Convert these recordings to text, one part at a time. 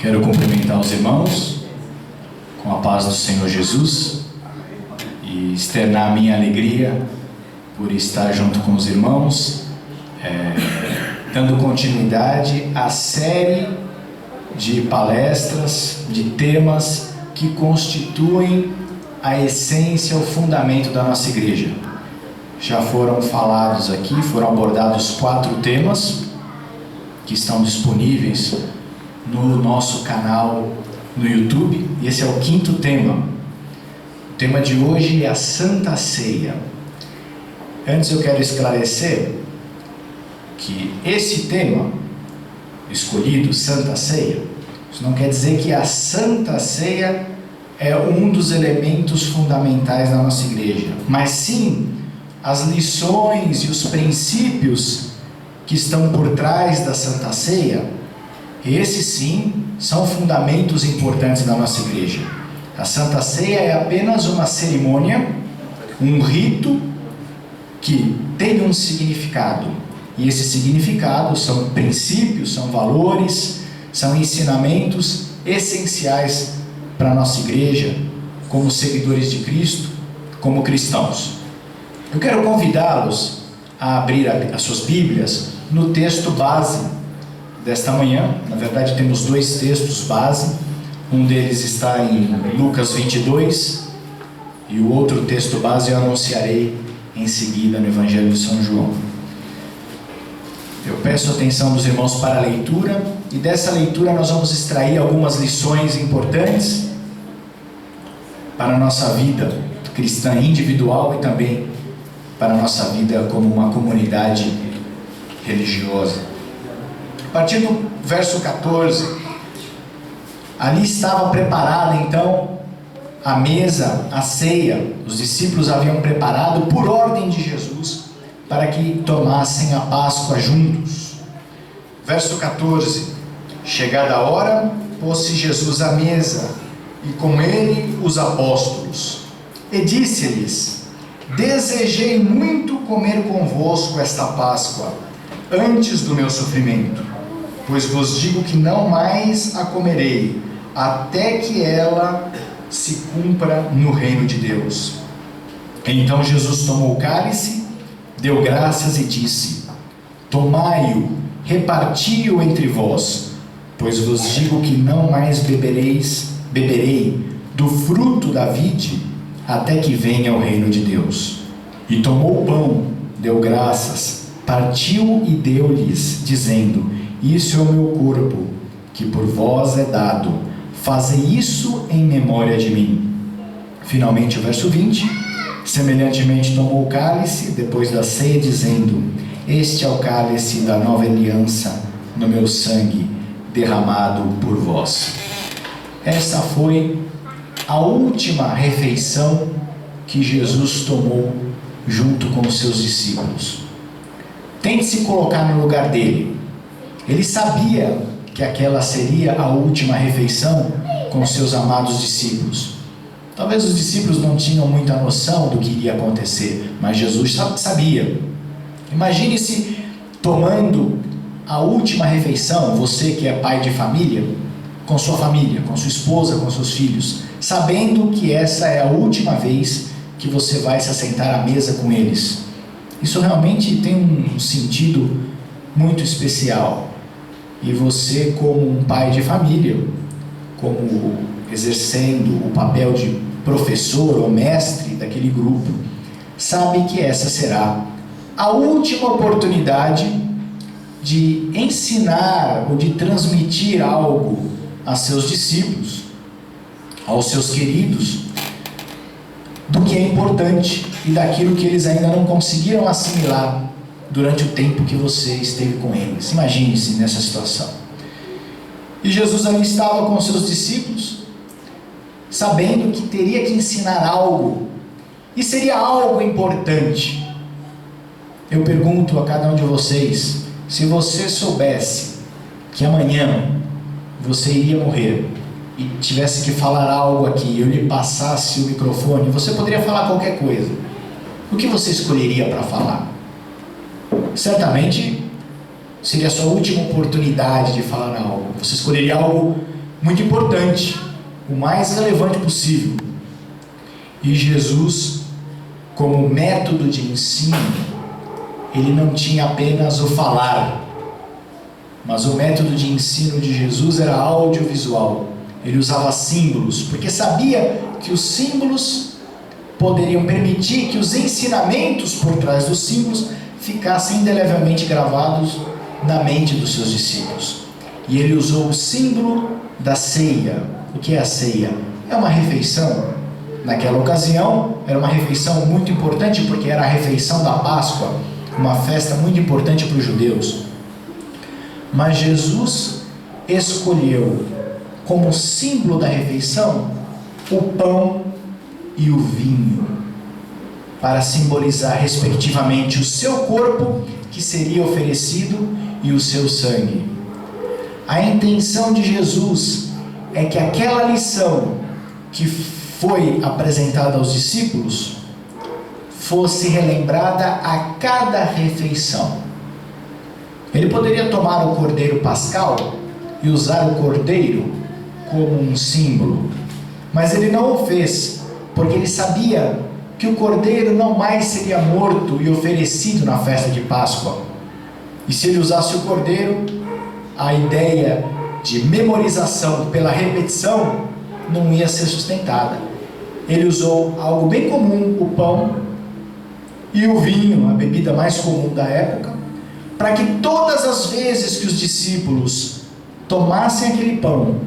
Quero cumprimentar os irmãos com a paz do Senhor Jesus e externar a minha alegria por estar junto com os irmãos, dando continuidade à série de palestras, de temas que constituem a essência, o fundamento da nossa igreja. Já foram falados aqui, foram abordados 4 temas que estão disponíveis no nosso canal no YouTube. Esse é o 5º tema. O tema de hoje é a Santa Ceia. Antes eu quero esclarecer que esse tema escolhido, Santa Ceia, isso não quer dizer que a Santa Ceia é um dos elementos fundamentais da nossa igreja, mas sim as lições e os princípios que estão por trás da Santa Ceia. Esses sim são fundamentos importantes da nossa igreja. A Santa Ceia é apenas uma cerimônia, um rito que tem um significado. E esse significado são princípios, são valores, são ensinamentos essenciais para a nossa igreja, como seguidores de Cristo, como cristãos. Eu quero convidá-los a abrir as suas Bíblias no texto base desta manhã. Na verdade, temos 2 textos base. Um deles está em Lucas 22 e o outro texto base eu anunciarei em seguida no Evangelho de São João. Eu peço a atenção dos irmãos para a leitura, e dessa leitura nós vamos extrair algumas lições importantes para a nossa vida cristã individual e também para a nossa vida como uma comunidade religiosa. A partir do verso 14, ali estava preparada então a mesa, a ceia. Os discípulos haviam preparado por ordem de Jesus para que tomassem a Páscoa juntos. Verso 14: chegada a hora, pôs-se Jesus à mesa, e com ele os apóstolos. E disse-lhes: desejei muito comer convosco esta Páscoa, antes do meu sofrimento. Pois vos digo que não mais a comerei, até que ela se cumpra no reino de Deus. Então Jesus tomou o cálice, deu graças e disse: tomai-o, reparti-o entre vós, pois vos digo que não mais beberei do fruto da vide, até que venha o reino de Deus. E tomou o pão, deu graças, partiu e deu-lhes, dizendo: isso é o meu corpo, que por vós é dado, fazei isso em memória de mim. Finalmente o verso 20: semelhantemente tomou o cálice, depois da ceia, dizendo: este é o cálice da nova aliança, no meu sangue, derramado por vós. Essa foi a última refeição que Jesus tomou junto com os seus discípulos. Tente se colocar no lugar dele. Ele sabia que aquela seria a última refeição com seus amados discípulos. Talvez os discípulos não tinham muita noção do que iria acontecer, mas Jesus sabia. Imagine-se tomando a última refeição, você que é pai de família, com sua família, com sua esposa, com seus filhos, sabendo que essa é a última vez que você vai se assentar à mesa com eles. Isso realmente tem um sentido muito especial. E você, como um pai de família, como exercendo o papel de professor ou mestre daquele grupo, sabe que essa será a última oportunidade de ensinar ou de transmitir algo a seus discípulos, aos seus queridos, do que é importante e daquilo que eles ainda não conseguiram assimilar durante o tempo que você esteve com eles. Imagine-se nessa situação. E Jesus ali estava com os seus discípulos, sabendo que teria que ensinar algo, e seria algo importante. Eu pergunto a cada um de vocês: se você soubesse que amanhã você iria morrer e tivesse que falar algo aqui, eu lhe passasse o microfone, você poderia falar qualquer coisa, o que você escolheria para falar? Certamente seria a sua última oportunidade de falar algo. Você escolheria algo muito importante, o mais relevante possível. E Jesus, como método de ensino, ele não tinha apenas o falar, mas o método de ensino de Jesus era audiovisual. Ele usava símbolos, porque sabia que os símbolos poderiam permitir que os ensinamentos por trás dos símbolos ficassem indelevelmente gravados na mente dos seus discípulos. E ele usou o símbolo da ceia. O que é a ceia? É uma refeição. Naquela ocasião, era uma refeição muito importante, porque era a refeição da Páscoa, uma festa muito importante para os judeus. Mas Jesus escolheu como símbolo da refeição o pão e o vinho, para simbolizar respectivamente o seu corpo que seria oferecido e o seu sangue. A intenção de Jesus é que aquela lição que foi apresentada aos discípulos fosse relembrada a cada refeição. Ele poderia tomar o cordeiro pascal e usar o cordeiro como um símbolo, mas ele não o fez, porque ele sabia que o cordeiro não mais seria morto e oferecido na festa de Páscoa. E se ele usasse o cordeiro, a ideia de memorização pela repetição não ia ser sustentada. Ele usou algo bem comum, o pão e o vinho, a bebida mais comum da época, para que todas as vezes que os discípulos tomassem aquele pão,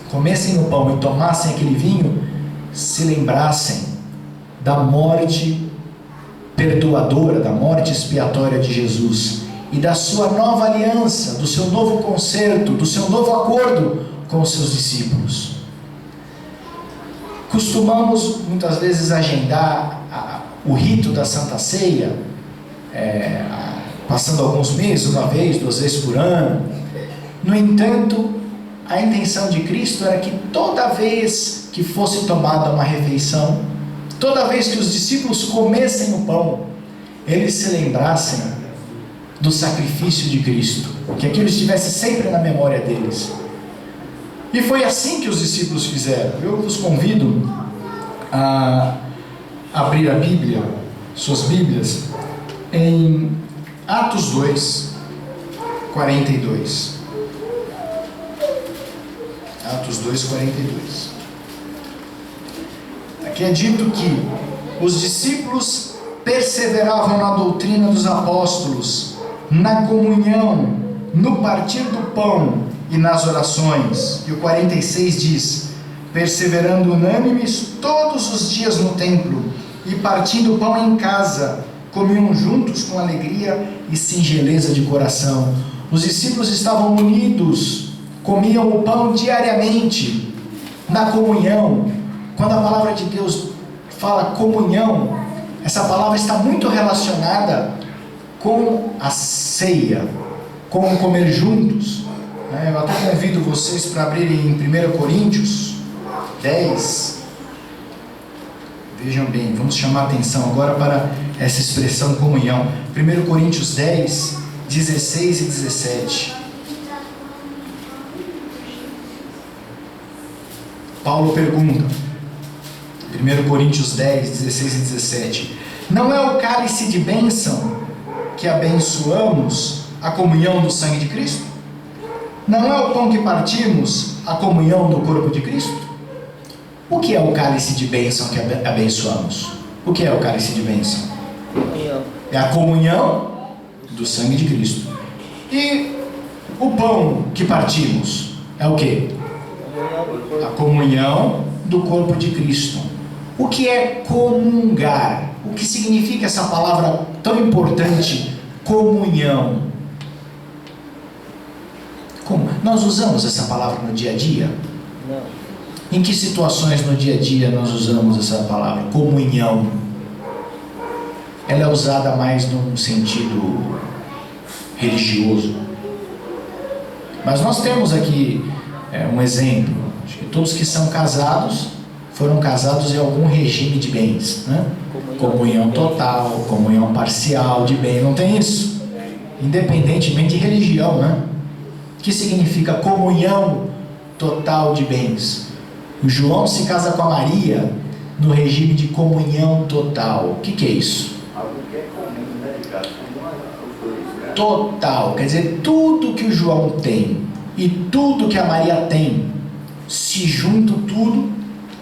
comessem o pão e tomassem aquele vinho, se lembrassem da morte perdoadora, da morte expiatória de Jesus e da sua nova aliança, do seu novo concerto, do seu novo acordo com os seus discípulos. Costumamos muitas vezes agendar o rito da Santa Ceia, passando alguns meses, uma vez, 2 vezes por ano. No entanto, a intenção de Cristo era que toda vez que fosse tomada uma refeição, toda vez que os discípulos comessem o pão, eles se lembrassem do sacrifício de Cristo, que aquilo estivesse sempre na memória deles. E foi assim que os discípulos fizeram. Eu vos convido a abrir a Bíblia, suas Bíblias, em Atos 2, 42. Atos 2, 42. Aqui é dito que os discípulos perseveravam na doutrina dos apóstolos, na comunhão, no partir do pão e nas orações. E o 46 diz: perseverando unânimes todos os dias no templo e partindo o pão em casa, comiam juntos com alegria e singeleza de coração. Os discípulos estavam unidos, comiam o pão diariamente, na comunhão. Quando a palavra de Deus fala comunhão, essa palavra está muito relacionada com a ceia, com o comer juntos. Eu até convido vocês para abrirem em 1 Coríntios 10. Vejam bem, vamos chamar a atenção agora para essa expressão comunhão. 1 Coríntios 10, 16 e 17. Paulo pergunta, 1 Coríntios 10, 16 e 17: não é o cálice de bênção que abençoamos a comunhão do sangue de Cristo? Não é o pão que partimos a comunhão do corpo de Cristo? O que é o cálice de bênção que abençoamos? O que é o cálice de bênção? É a comunhão do sangue de Cristo. E o pão que partimos é o que? A comunhão do corpo de Cristo. O que é comungar? O que significa essa palavra tão importante, comunhão? Como? Nós usamos essa palavra no dia a dia? Não. Em que situações no dia a dia nós usamos essa palavra, comunhão? Ela é usada mais num sentido religioso. Mas nós temos aqui um exemplo. Acho que todos que são casados foram casados em algum regime de bens, né? Comunhão total, comunhão parcial de bem, não tem isso? Independentemente de religião, né? O que significa comunhão total de bens. O João se casa com a Maria no regime de comunhão total. O que é isso? Algo que é comum, né, cara? Os dois, né? Total, quer dizer, tudo que o João tem e tudo que a Maria tem, se junta tudo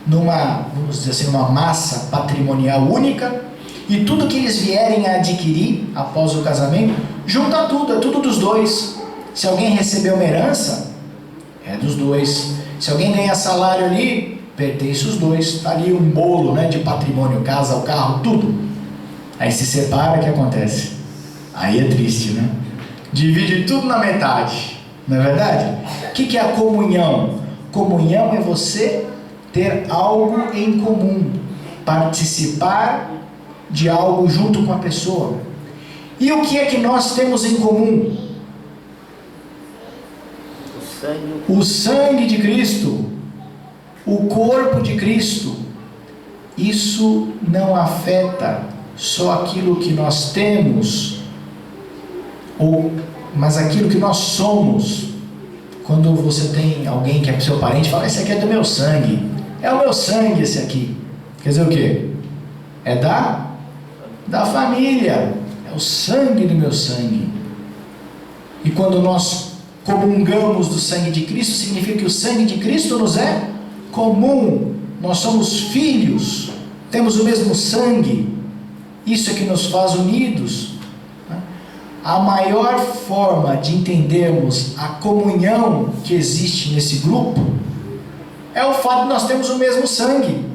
numa, vamos dizer assim, uma massa patrimonial única, e tudo que eles vierem a adquirir após o casamento, junta tudo, é tudo dos dois. Se alguém receber uma herança, é dos dois. Se alguém ganha salário ali, pertence os dois. Está ali um bolo, né, de patrimônio, casa, o carro, tudo. Aí se separa, o que acontece? Aí é triste, né? Divide tudo na metade, não é verdade? O que é a comunhão? Comunhão é você ter algo em comum, participar de algo junto com a pessoa. E o que é que nós temos em comum? O sangue de Cristo, o corpo de Cristo. Isso não afeta só aquilo que nós temos, mas aquilo que nós somos. Quando você tem alguém que é seu parente, fala: esse aqui é do meu sangue, é o meu sangue esse aqui. Quer dizer o quê? É da família, é o sangue do meu sangue. E quando nós comungamos do sangue de Cristo, significa que o sangue de Cristo nos é comum. Nós somos filhos, temos o mesmo sangue. Isso é que nos faz unidos. A maior forma de entendermos a comunhão que existe nesse grupo é o fato de nós termos o mesmo sangue.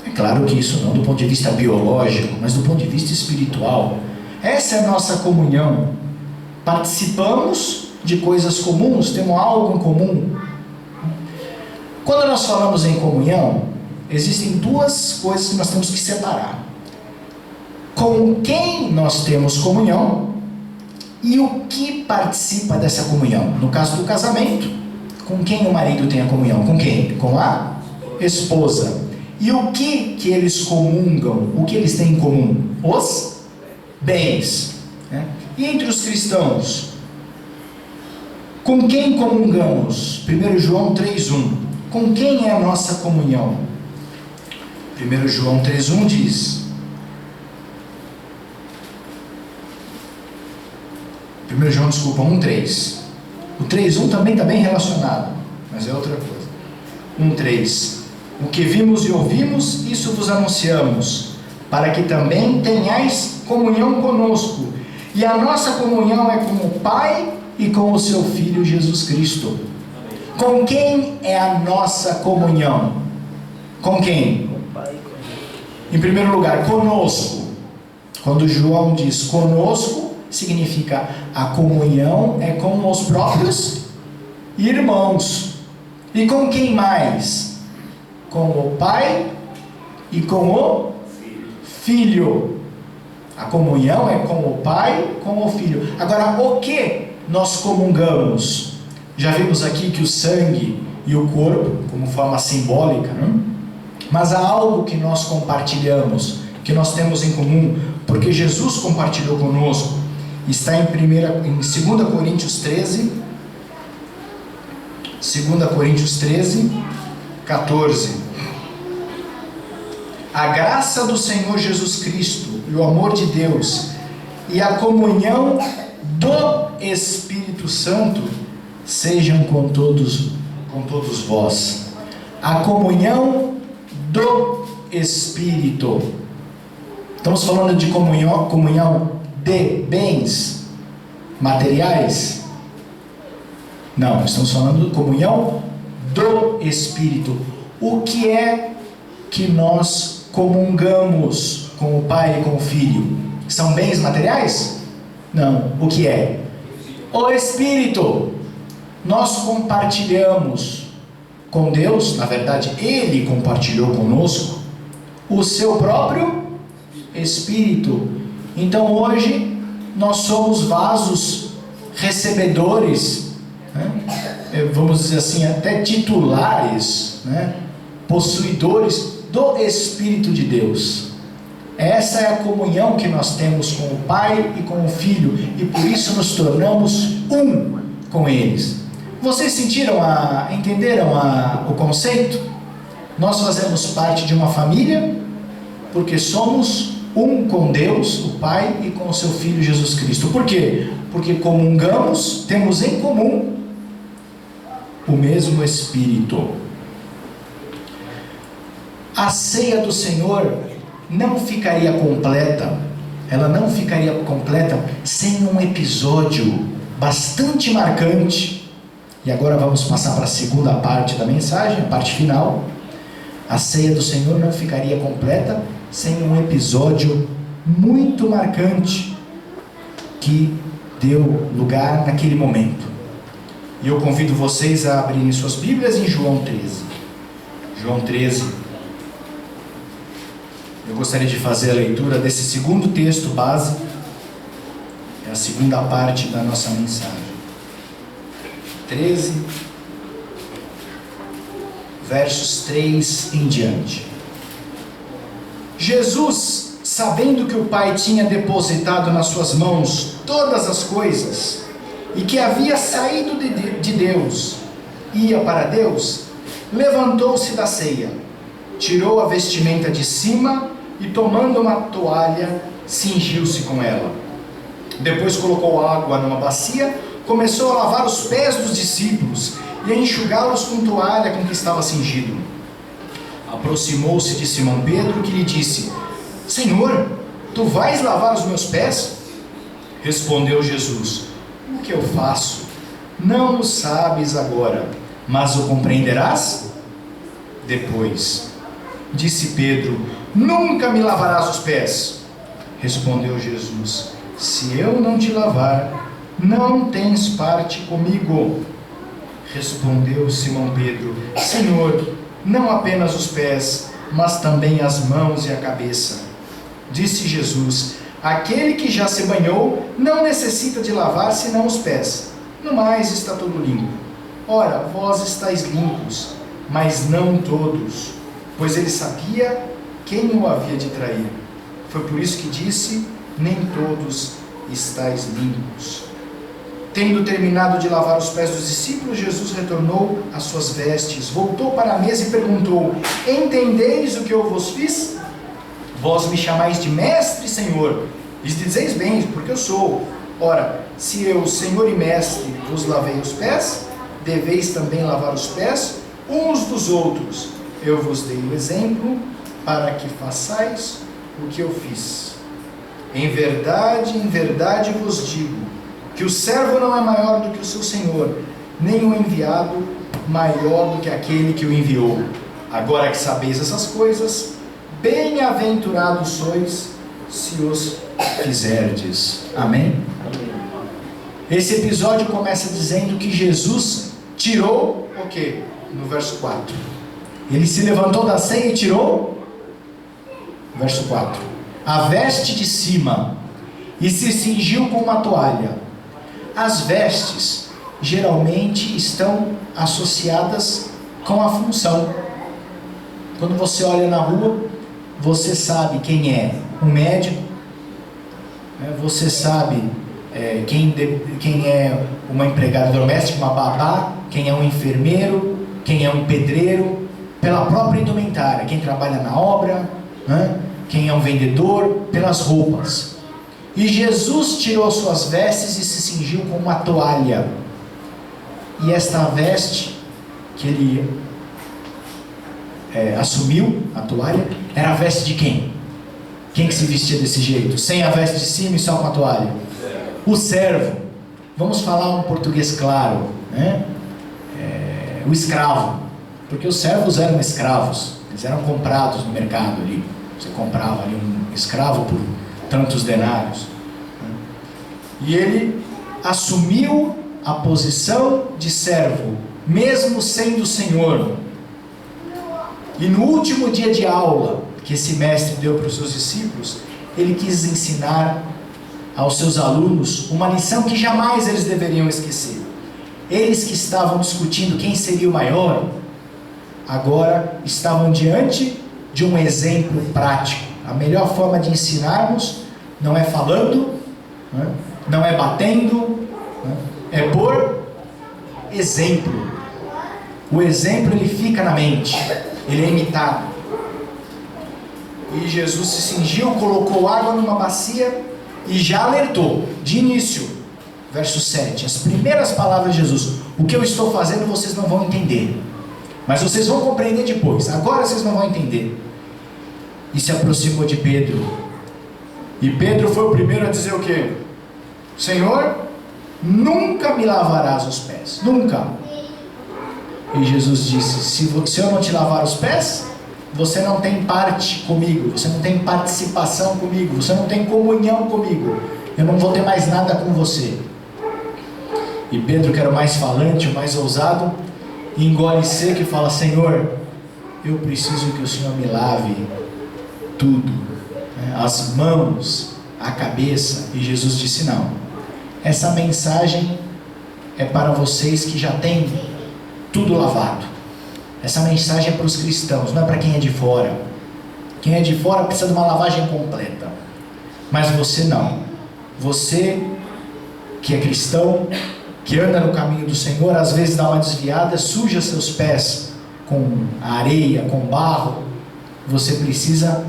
É claro que isso não do ponto de vista biológico, mas do ponto de vista espiritual. Essa é a nossa comunhão. Participamos de coisas comuns, temos algo em comum. Quando nós falamos em comunhão, existem duas coisas que nós temos que separar: com quem nós temos comunhão e o que participa dessa comunhão. No caso do casamento, com quem o marido tem a comunhão? Com quem? Com a esposa. E o que eles comungam? O que eles têm em comum? Os bens, né? E entre os cristãos, com quem comungamos? 1 João 3,1. Com quem é a nossa comunhão? 1 João 3,1 diz: 1 João, desculpa, 1,3. O 3,1 também está bem relacionado, mas é outra coisa. 1,3. O que vimos e ouvimos, isso vos anunciamos, para que também tenhais comunhão conosco. E a nossa comunhão é com o Pai e com o seu Filho Jesus Cristo. Com quem é a nossa comunhão? Com quem? Em primeiro lugar, conosco. Quando João diz conosco, significa a comunhão é com os próprios irmãos. E com quem mais? Com o Pai e com o Filho. A comunhão é com o Pai e com o Filho. Agora, o que nós comungamos? Já vimos aqui que o sangue e o corpo, como forma simbólica, não? Mas há algo que nós compartilhamos, que nós temos em comum, porque Jesus compartilhou conosco. Está em 2 Coríntios 13, 2 Coríntios 13, 14. A graça do Senhor Jesus Cristo e o amor de Deus e a comunhão do Espírito Santo sejam com todos vós. A comunhão do Espírito. Estamos falando de comunhão de bens materiais? Não, estamos falando de comunhão do Espírito. O que é que nós comungamos com o Pai e com o Filho? São bens materiais? Não. O que é? O Espírito. Nós compartilhamos com Deus, na verdade Ele compartilhou conosco o seu próprio Espírito. Então hoje nós somos vasos recebedores, né? Vamos dizer assim, até titulares, né? Possuidores do Espírito de Deus. Essa é a comunhão que nós temos com o Pai e com o Filho, e por isso nos tornamos um com eles. Vocês entenderam o conceito? Nós fazemos parte de uma família porque somos um com Deus, o Pai, e com o seu Filho Jesus Cristo. Por quê? Porque comungamos, temos em comum o mesmo Espírito. A ceia do Senhor não ficaria completa, ela não ficaria completa sem um episódio bastante marcante. E agora vamos passar para a segunda parte da mensagem, a parte final. A ceia do Senhor não ficaria completa sem um episódio muito marcante que deu lugar naquele momento. E eu convido vocês a abrirem suas Bíblias em João 13. João 13. Eu gostaria de fazer a leitura desse segundo texto base. É a segunda parte da nossa mensagem. 13, versos 3 em diante. Jesus, sabendo que o Pai tinha depositado nas suas mãos todas as coisas, e que havia saído de Deus, ia para Deus, levantou-se da ceia, tirou a vestimenta de cima e, tomando uma toalha, cingiu-se com ela. Depois colocou água numa bacia, começou a lavar os pés dos discípulos e a enxugá-los com toalha com que estava cingido. Aproximou-se de Simão Pedro, que lhe disse: Senhor, tu vais lavar os meus pés? Respondeu Jesus: O que eu faço? Não o sabes agora, mas o compreenderás depois. Disse Pedro: Nunca me lavarás os pés. Respondeu Jesus: Se eu não te lavar, não tens parte comigo. Respondeu Simão Pedro: Senhor, não apenas os pés, mas também as mãos e a cabeça. Disse Jesus: Aquele que já se banhou não necessita de lavar senão os pés. No mais está todo limpo. Ora, vós estáis limpos, mas não todos. Pois ele sabia quem o havia de trair. Foi por isso que disse: Nem todos estáis limpos. Tendo terminado de lavar os pés dos discípulos, Jesus retornou às suas vestes, voltou para a mesa e perguntou: Entendeis o que eu vos fiz? Vós me chamais de mestre e senhor, e dizeis bem, porque eu sou. Ora, se eu, senhor e mestre, vos lavei os pés, deveis também lavar os pés uns dos outros. Eu vos dei o exemplo para que façais o que eu fiz. Em verdade vos digo, que o servo não é maior do que o seu senhor, nem o enviado maior do que aquele que o enviou. Agora que sabeis essas coisas, bem-aventurados sois, se os fizerdes. Amém? Esse episódio começa dizendo que Jesus tirou o quê? No verso 4. Ele se levantou da ceia e tirou, verso 4, a veste de cima e se cingiu com uma toalha. As vestes geralmente estão associadas com a função. Quando você olha na rua, você sabe quem é um médico, você sabe quem é uma empregada doméstica, uma babá, quem é um enfermeiro, quem é um pedreiro, pela própria indumentária, quem trabalha na obra, quem é um vendedor, pelas roupas. E Jesus tirou suas vestes e se cingiu com uma toalha. E esta veste que ele assumiu, a toalha, era a veste de quem? Quem que se vestia desse jeito? Sem a veste de cima e só com a toalha? O servo. Vamos falar um português claro, né? O escravo. Porque os servos eram escravos. Eles eram comprados no mercado ali. Você comprava ali um escravo por tantos denários. E ele assumiu a posição de servo, mesmo sendo senhor. E no último dia de aula que esse mestre deu para os seus discípulos, ele quis ensinar aos seus alunos uma lição que jamais eles deveriam esquecer. Eles que estavam discutindo quem seria o maior, agora estavam diante de um exemplo prático. A melhor forma de ensinarmos não é falando, não é batendo, é por exemplo. O exemplo ele fica na mente, ele é imitado. E Jesus se cingiu, colocou água numa bacia e já alertou, de início, verso 7, as primeiras palavras de Jesus: o que eu estou fazendo vocês não vão entender, mas vocês vão compreender depois, agora vocês não vão entender. E se aproximou de Pedro, e Pedro foi o primeiro a dizer o quê? Senhor, nunca me lavarás os pés, nunca. E Jesus disse: se eu não te lavar os pés, você não tem parte comigo, você não tem participação comigo, você não tem comunhão comigo, eu não vou ter mais nada com você. E Pedro, que era o mais falante, o mais ousado, engole seco e fala: Senhor, eu preciso que o Senhor me lave tudo, as mãos, a cabeça. E Jesus disse: não, essa mensagem é para vocês que já têm tudo lavado. Essa mensagem é para os cristãos, não é para quem é de fora. Quem é de fora precisa de uma lavagem completa, mas você não. Você que é cristão, que anda no caminho do Senhor, às vezes dá uma desviada, suja seus pés com areia, com barro. Você precisa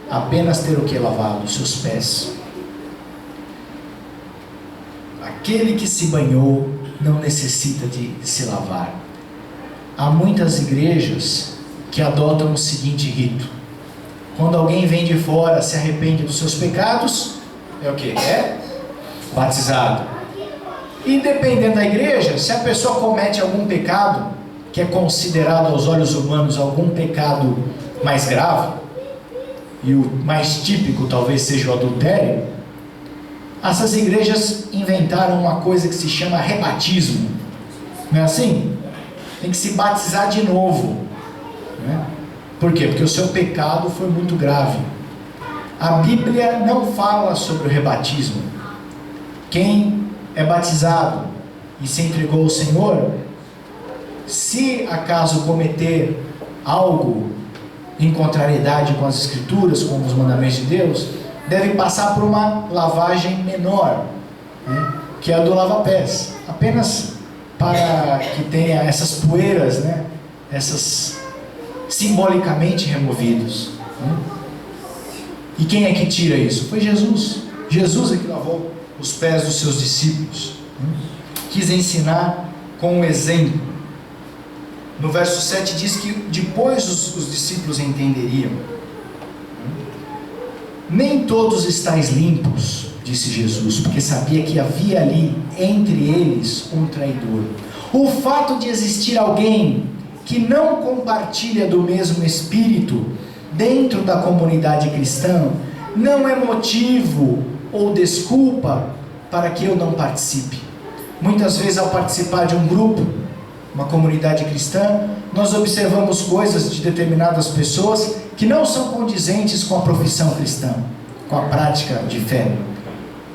apenas ter o que lavado? Os seus pés. Aquele que se banhou não necessita de se lavar. Há muitas igrejas que adotam o seguinte rito: quando alguém vem de fora, se arrepende dos seus pecados, é o que? É batizado. Independente da igreja, se a pessoa comete algum pecado, que é considerado aos olhos humanos algum pecado mais grave, e o mais típico talvez seja o adultério, essas igrejas inventaram uma coisa que se chama rebatismo. Não é assim? Tem que se batizar de novo, né? Por quê? Porque o seu pecado foi muito grave. A Bíblia não fala sobre o rebatismo. Quem é batizado e se entregou ao Senhor, se acaso cometer algo em contrariedade com as Escrituras, com os mandamentos de Deus, deve passar por uma lavagem menor, né? Que é a do lava-pés, apenas para que tenha essas poeiras, né? Essas simbolicamente removidos, né? E quem é que tira isso? Foi Jesus. Jesus é que lavou os pés dos seus discípulos, né? Quis ensinar com um exemplo. No verso 7 diz que depois os discípulos entenderiam. Nem todos estáis limpos, disse Jesus, porque sabia que havia ali entre eles um traidor. O fato de existir alguém que não compartilha do mesmo espírito dentro da comunidade cristã não é motivo ou desculpa para que eu não participe. Muitas vezes, ao participar de um grupo, uma comunidade cristã, nós observamos coisas de determinadas pessoas que não são condizentes com a profissão cristã, com a prática de fé.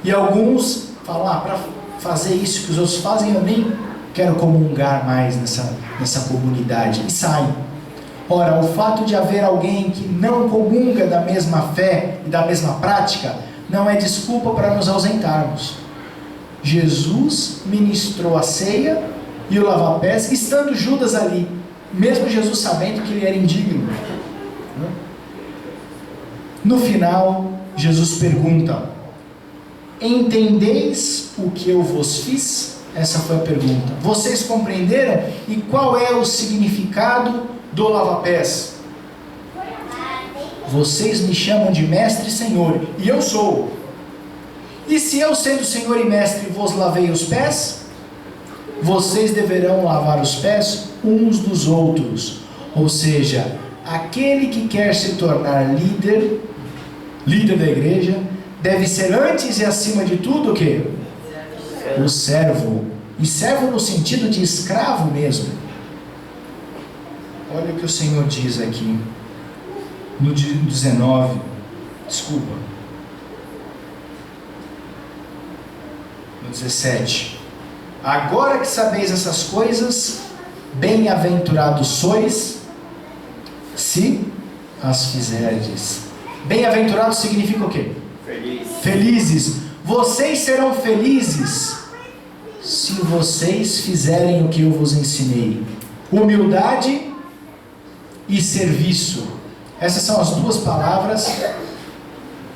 E alguns falam: para fazer isso que os outros fazem, eu nem quero comungar mais nessa comunidade, e saem. Ora, o fato de haver alguém que não comunga da mesma fé e da mesma prática, não é desculpa para nos ausentarmos. Jesus ministrou a ceia e o lava-pés, estando Judas ali, mesmo Jesus sabendo que ele era indigno. No final, Jesus pergunta: entendeis o que eu vos fiz? Essa foi a pergunta. Vocês compreenderam? E qual é o significado do lava-pés? Vocês me chamam de mestre e senhor, e eu sou. E se eu, sendo senhor e mestre, vos lavei os pés, vocês deverão lavar os pés uns dos outros. Ou seja, aquele que quer se tornar líder da igreja, deve ser antes e acima de tudo o quê? O servo. E servo no sentido de escravo mesmo. Olha o que o Senhor diz aqui no 19. Desculpa. No 17. Agora que sabeis essas coisas, bem-aventurados sois se as fizerdes. Bem-aventurados significa o quê? Feliz. Felizes. Vocês serão felizes se se vocês fizerem o que eu vos ensinei. Humildade e serviço. Essas são as duas palavras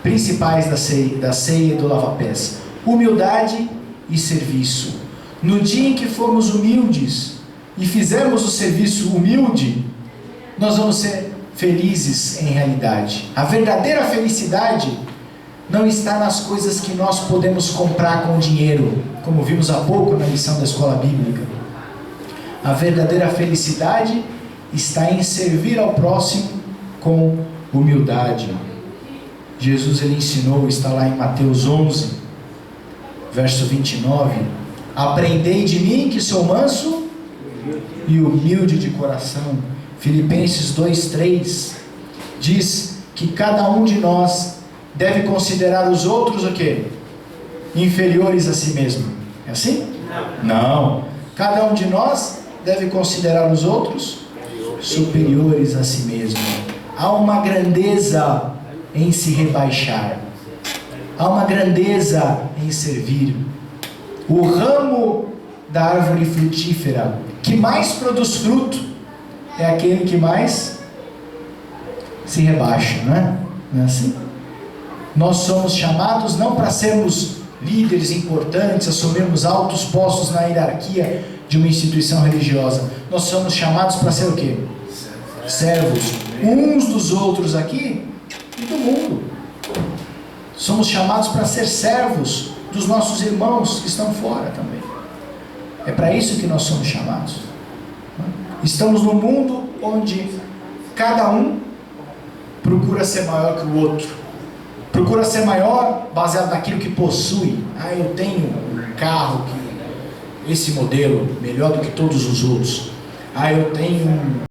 principais da ceia e do lava-pés. Humildade e serviço. No dia em que formos humildes e fizermos o serviço humilde, nós vamos ser felizes em realidade. A verdadeira felicidade não está nas coisas que nós podemos comprar com dinheiro, como vimos há pouco na lição da escola bíblica. A verdadeira felicidade está em servir ao próximo com humildade. Jesus ele ensinou, está lá em Mateus 11, verso 29, aprendei de mim que sou manso e humilde de coração. Filipenses 2:3 diz que cada um de nós deve considerar os outros o quê? Inferiores a si mesmo. É assim? Não. Cada um de nós deve considerar os outros superiores a si mesmo. Há uma grandeza em se rebaixar. Há uma grandeza em servir. O ramo da árvore frutífera que mais produz fruto é aquele que mais se rebaixa, não é? Não é assim? Nós somos chamados não para sermos líderes importantes, assumirmos altos postos na hierarquia de uma instituição religiosa. Nós somos chamados para ser o quê? Servos uns dos outros aqui e do mundo. Somos chamados para ser servos dos nossos irmãos que estão fora também. É para isso que nós somos chamados. Estamos num mundo onde cada um procura ser maior que o outro. Procura ser maior baseado naquilo que possui. Eu tenho um carro, esse modelo, melhor do que todos os outros. Eu tenho